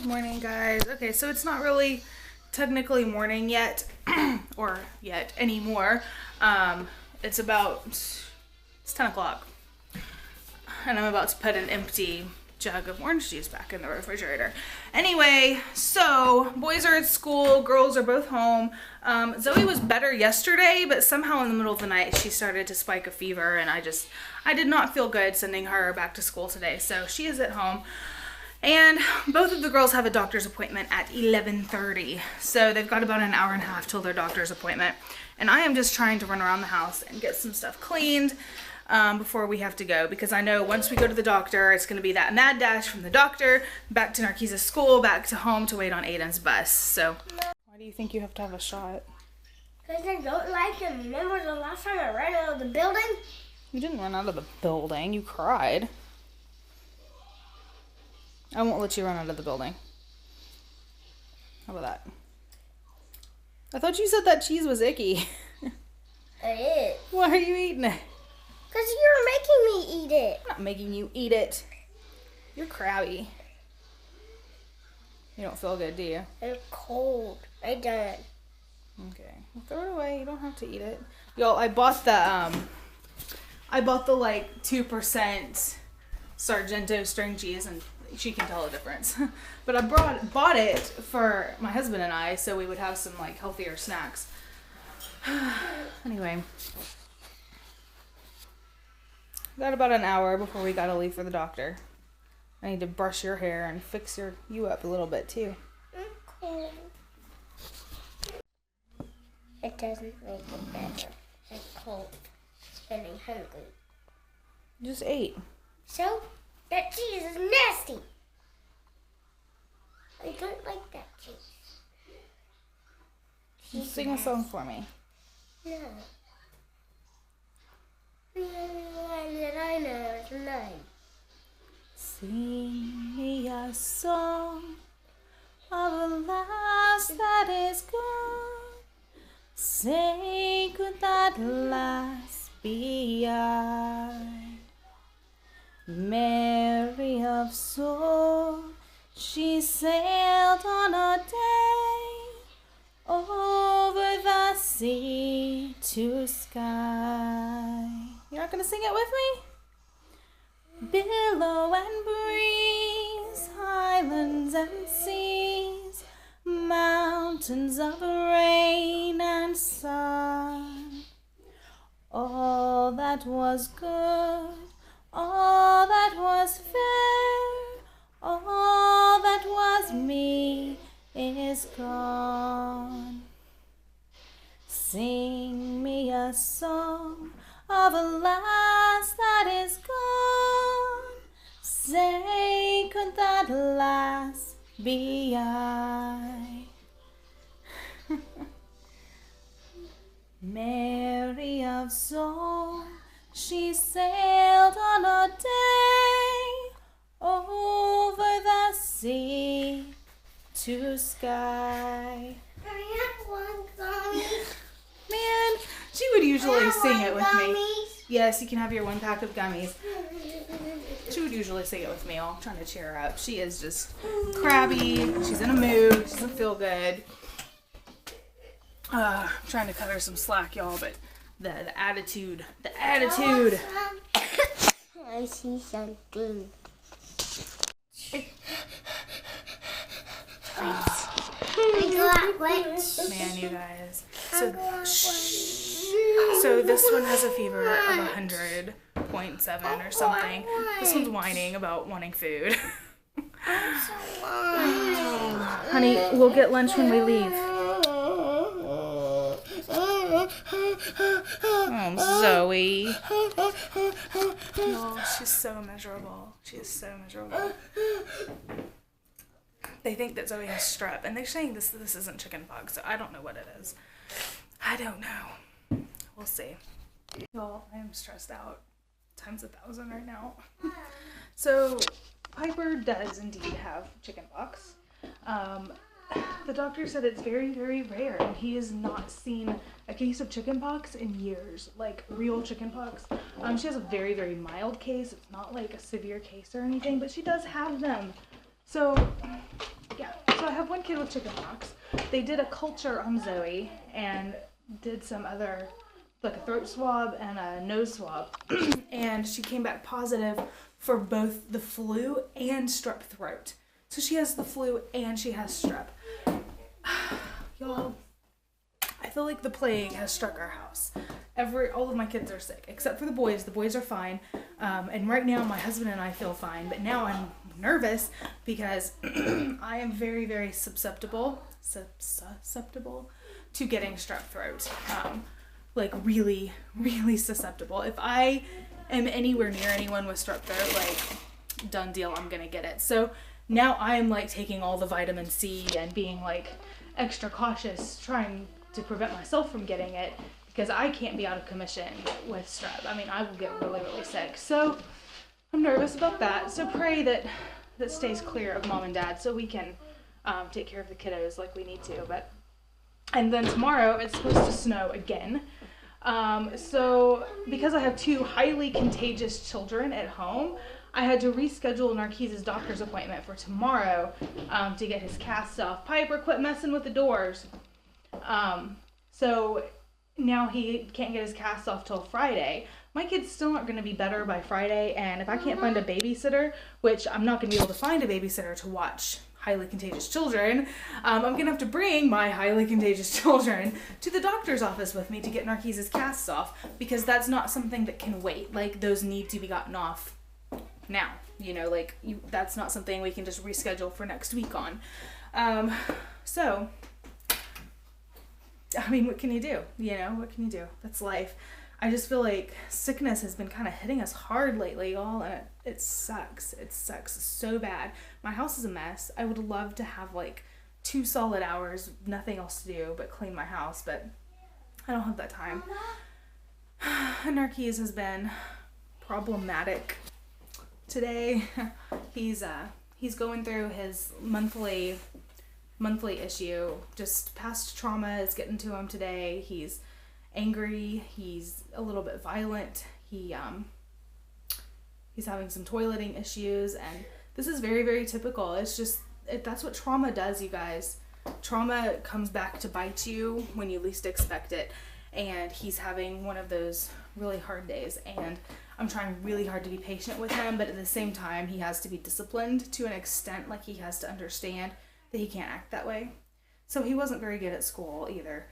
Good morning, guys. Okay, so it's not really technically morning yet, or yet anymore. It's 10 o'clock, and I'm about to put an empty jug of orange juice back in the refrigerator. Anyway, so boys are at school, girls are both home. Zoe was better yesterday, but somehow in the middle of the night she started to spike a fever, and I did not feel good sending her back to school today. So she is at home, and both of the girls have a doctor's appointment at 11:30. So they've got about an hour and a half till their doctor's appointment, and I am just trying to run around the house and get some stuff cleaned before we have to go, because I know once we go to the doctor, it's going to be that mad dash from the doctor back to Narcisa's school, back to home to wait on Aiden's bus. So why do you think you have to have a shot? Because I don't like him. Remember the last time I ran out of the building? You didn't run out of the building. You cried. I won't let you run out of the building. How about that? I thought you said that cheese was icky. It is. Why are you eating it? Because you're making me eat it. I'm not making you eat it. You're crabby. You don't feel good, do you? It's cold. I don't. Okay. Well, throw it away. You don't have to eat it. Y'all, I bought the like 2% Sargento string cheese, and she can tell the difference. But I bought it for my husband and I, so we would have some like healthier snacks. Anyway. Got about an hour before we gotta leave for the doctor. I need to brush your hair and fix you up a little bit too. Cold. It doesn't make it better. It's cold. And I'm hungry. Just ate. So, that cheese is nasty. I don't like that cheese. Just sing a song for me. No. The only one that I know is mine. Sing me a song of a lass that is gone. Say, could that lass be I? Mary of soul, she sailed on a day over the sea to sky. You're not gonna sing it with me? Billow and breeze, highlands and seas, mountains of rain and sun. All that was good, all that was fair, all that was me is gone. Sing me a song of a lass that is gone. Say, could that lass be I? Mary of soul, she sailed on a day over the sea to sky. I have one gummy. Man, she would usually sing it with me. Yes, you can have your one pack of gummies. She would usually sing it with me. I'm trying to cheer her up. She is just crabby. She's in a mood. She doesn't feel good. I'm trying to cut her some slack, y'all, but the attitude. I see something. Man, you guys. So this one has a fever of 100.7 or something. This one's whining about wanting food. Honey, we'll get lunch when we leave. Oh, Zoe. Oh, she's so miserable. She is so miserable. They think that Zoe has strep, and they're saying this isn't chicken pox, so I don't know what it is. I don't know. We'll see. Y'all, I am stressed out times 1,000 right now. So, Piper does indeed have chicken pox. The doctor said it's very, very rare, and he has not seen a case of chicken pox in years, like real chicken pox. She has a very, very mild case. It's not like a severe case or anything, but she does have them. So kid with chickenpox. They did a culture on Zoe and did some other, like a throat swab and a nose swab. And she came back positive for both the flu and strep throat. So she has the flu and she has strep. Y'all, I feel like the plague has struck our house. All of my kids are sick, except for the boys. The boys are fine. And right now my husband and I feel fine, but now I'm nervous because I am very, very susceptible to getting strep throat. Like really, really susceptible. If I am anywhere near anyone with strep throat, like done deal, I'm gonna get it. So now I'm like taking all the vitamin C and being like extra cautious, trying to prevent myself from getting it because I can't be out of commission with strep. I mean, I will get really, really sick. So I'm nervous about that. So pray that stays clear of mom and dad so we can take care of the kiddos like we need to. And then tomorrow it's supposed to snow again. So because I have 2 highly contagious children at home, I had to reschedule Narquis's doctor's appointment for tomorrow to get his cast off. Piper, quit messing with the doors. So now he can't get his cast off till Friday. My kids still aren't going to be better by Friday, and if I can't find a babysitter, which I'm not going to be able to find a babysitter to watch highly contagious children, I'm going to have to bring my highly contagious children to the doctor's office with me to get Narquis's casts off, because that's not something that can wait. Like, those need to be gotten off now, you know, like that's not something we can just reschedule for next week on. So I mean, what can you do? You know, what can you do? That's life. I just feel like sickness has been kind of hitting us hard lately, y'all, and it sucks. It sucks so bad. My house is a mess. I would love to have like 2 solid hours, nothing else to do but clean my house, but I don't have that time. And Narquis has been problematic today. He's going through his monthly issue. Just past trauma is getting to him today. He's angry. He's a little bit violent. He's having some toileting issues, and this is very, very typical. It's just that's what trauma does, you guys. Trauma comes back to bite you when you least expect it, and he's having one of those really hard days, and I'm trying really hard to be patient with him, but at the same time he has to be disciplined to an extent. Like, he has to understand that he can't act that way. So he wasn't very good at school either.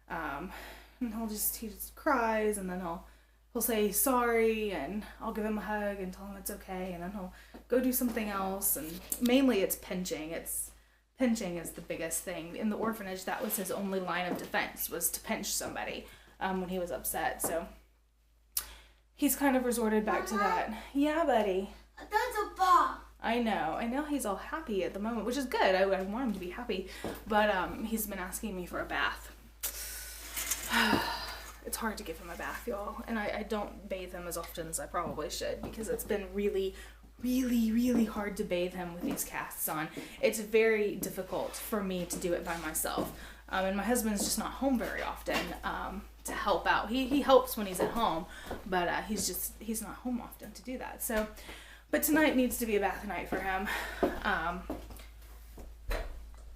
And he just cries, and then he'll say sorry, and I'll give him a hug and tell him it's okay, and then he'll go do something else. And mainly it's pinching. Pinching is the biggest thing. In the orphanage, that was his only line of defense, was to pinch somebody when he was upset. So he's kind of resorted back to that. Yeah, buddy. That's a ball. I know he's all happy at the moment, which is good. I want him to be happy, but he's been asking me for a bath. It's hard to give him a bath, y'all, and I don't bathe him as often as I probably should, because it's been really, really, really hard to bathe him with these casts on. It's very difficult for me to do it by myself, and my husband's just not home very often to help out. He helps when he's at home, but he's not home often to do that. So, but tonight needs to be a bath night for him.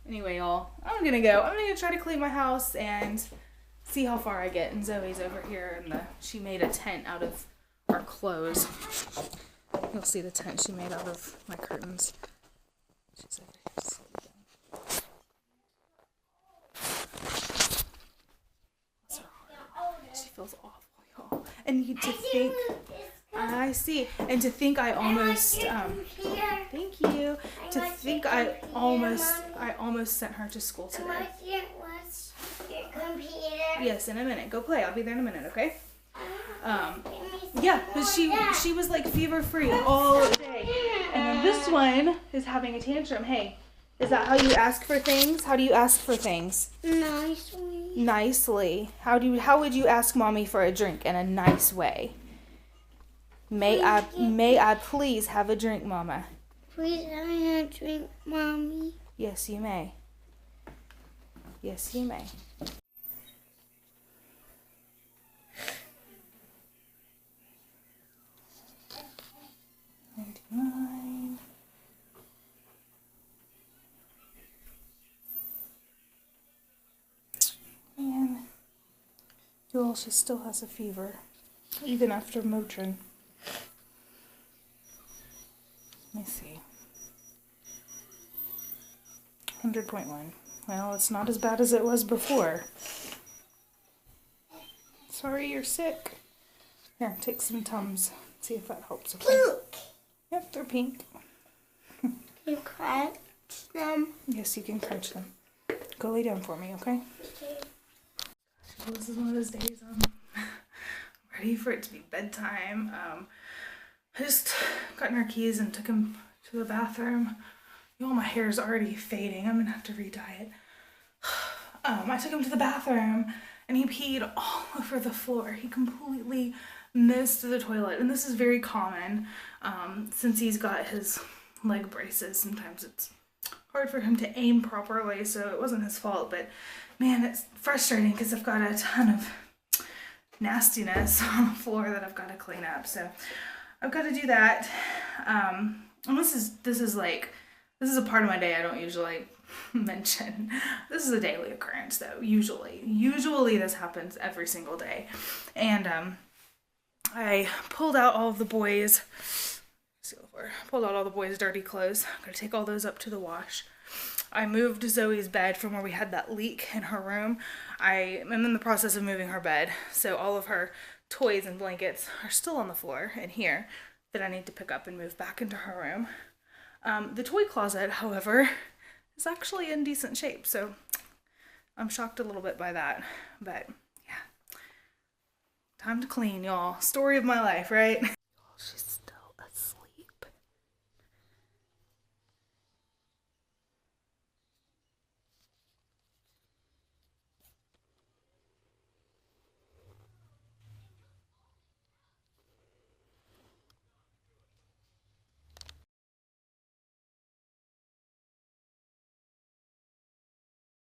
Anyway, y'all, I'm gonna try to clean my house and see how far I get. And Zoe's over here, and she made a tent out of our clothes. You'll see the tent she made out of my curtains. She's over here sleeping. What's wrong? She feels awful, y'all. And to think, I see. And to think I almost, thank you. To think I almost sent her to school today. Your computer. Yes, in a minute. Go play. I'll be there in a minute, okay? Yeah, but she was like fever free all day. And then this one is having a tantrum. Hey, is that how you ask for things? How do you ask for things? Nicely. Nicely. How would you ask mommy for a drink in a nice way? May I please have a drink, mama? Please have a drink, mommy. Yes, you may. Yes, you may. Well, she still has a fever, even after Motrin. Let me see. 100.1. Well, it's not as bad as it was before. Sorry you're sick. Here, take some Tums. See if that helps. Okay? Look! Yep, they're pink. You crunch them? Yes, you can crunch them. Go lay down for me, okay? Okay. Well, this is one of those days I'm ready for it to be bedtime. I just got in our keys and took him to the bathroom. Y'all, my hair is already fading. I'm gonna have to re-dye it. I took him to the bathroom and he peed all over the floor. He completely missed the toilet, and this is very common since he's got his leg braces. Sometimes it's hard for him to aim properly, so it wasn't his fault, but man, it's frustrating because I've got a ton of nastiness on the floor that I've got to clean up, so I've got to do that. And this is a part of my day I don't usually mention. This is a daily occurrence though, usually this happens every single day. And I pulled out all of the boys' dirty clothes. I'm gonna take all those up to the wash. I moved Zoe's bed from where we had that leak in her room. I am in the process of moving her bed, so all of her toys and blankets are still on the floor in here that I need to pick up and move back into her room. The toy closet, however, is actually in decent shape, so I'm shocked a little bit by that, but yeah. Time to clean, y'all. Story of my life, right? She's